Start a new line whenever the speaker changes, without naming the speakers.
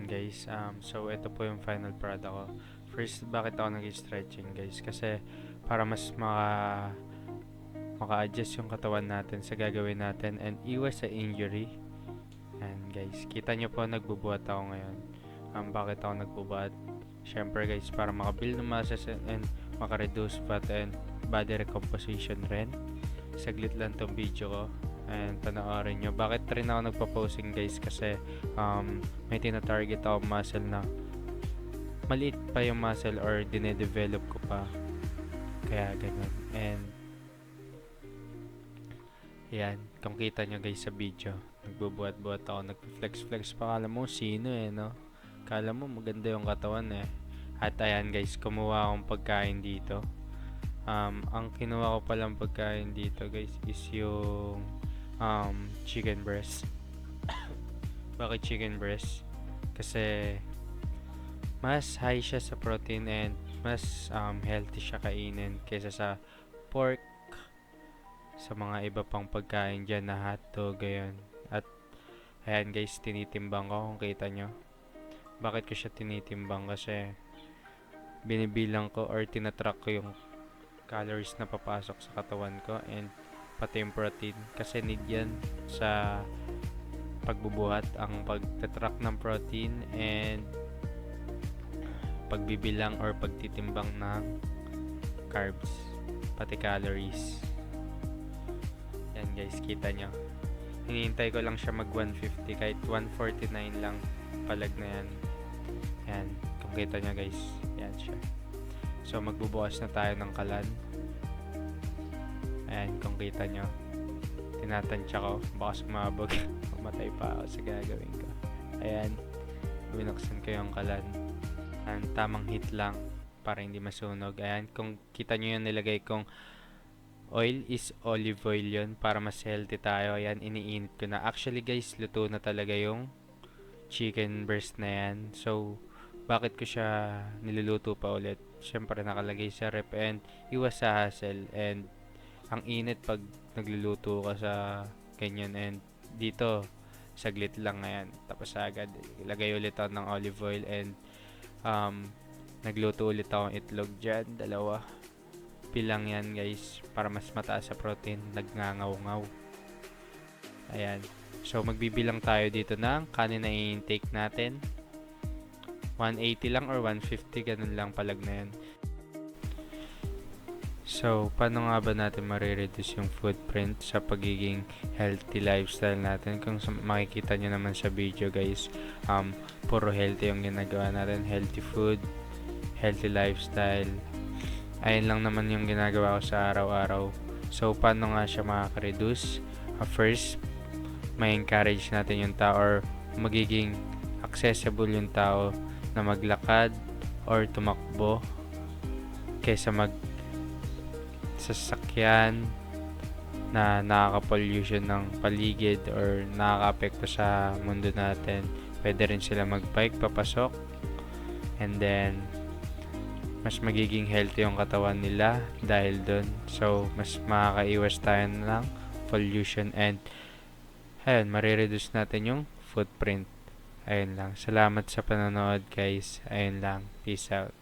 Ayan guys, so ito po yung final product ko. First, bakit ako nag-stretching guys? Kasi para mas maka-adjust yung katawan natin sa gagawin natin and iwas sa injury. And guys, kita nyo po nagbubuhat ako ngayon. Bakit ako nagbubuhat? Syempre guys, para makabuild ng muscles and maka-reduce fat and body recomposition rin. Saglit lang tong video ko and panoorin nyo. Bakit rin ako nagpa-posing guys? Kasi may tina-target ako muscle na maliit pa yung muscle or dinedevelop ko pa. Kaya ganun. And yan, kung kita nyo guys sa video, nagbubuhat-buhat ako, nagflex-flex pa. Kala mo sino no? Kala mo maganda yung katawan At ayan guys, kumuha akong pagkain dito. Ang kinuha ko palang pagkain dito guys is yung chicken breast. Bakit chicken breast? Kasi mas high siya sa protein and mas healthy siya kainin kaysa sa pork, sa mga iba pang pagkain dyan na hotdog, gayon. At ayan guys, tinitimbang ko kung kita nyo. Bakit ko siya tinitimbang? Kasi binibilang ko or tinatrack ko yung calories na papasok sa katawan ko and pati yung protein kasi need yan sa pagbubuhat, ang pagtatrack ng protein and pagbibilang or pagtitimbang ng carbs pati calories. Yan guys, kita nyo, hinihintay ko lang siya mag 150 kahit 149 lang palag na yan. Yan, kung kita nyo guys, yan siya. So magbubukas na tayo ng kalan. Ayan, kung kita nyo, tinatansya ko, baka sumabog. Mamatay pa ako sa gagawin ko. Ayan, binuksan ko yung kalan. Ayan, tamang heat lang para hindi masunog. Ayan, kung kita nyo yung nilagay kong oil is olive oil yun para mas healthy tayo. Ayan, iniinit ko na. Actually guys, luto na talaga yung chicken breast na yan. So, bakit ko siya niluluto pa ulit? Syempre nakalagay sa rep and iwas sa hassle and ang init pag nagluluto ka sa ganyan. And dito saglit lang, ayan, tapos agad ilagay ulit ako ng olive oil and nagluto ulit ako ng itlog dyan, dalawa pilang yan guys para mas mataas sa protein, nagngangaw-ngaw. Ayan, so magbibilang tayo dito ng kanin na i-intake natin. 180 lang or 150, ganun lang palag na yan. So, paano nga ba natin marireduce yung footprint sa pagiging healthy lifestyle natin? Kung makikita nyo naman sa video guys, puro healthy yung ginagawa natin. Healthy food, healthy lifestyle. Ayun lang naman yung ginagawa ko sa araw-araw. So, paano nga siya makaka-reduce? First, may encourage natin yung tao or magiging accessible yung tao na maglakad or tumakbo kaysa sasakyan na nakaka-pollution ng paligid or nakaka-apekto sa mundo natin. Pwede rin sila mag-bike papasok and then mas magiging healthy yung katawan nila dahil dun. So, mas makakaiwas tayo ng pollution and ayun, marireduce natin yung footprint. Ayun lang. Salamat sa panonood guys. Ayun lang. Peace out.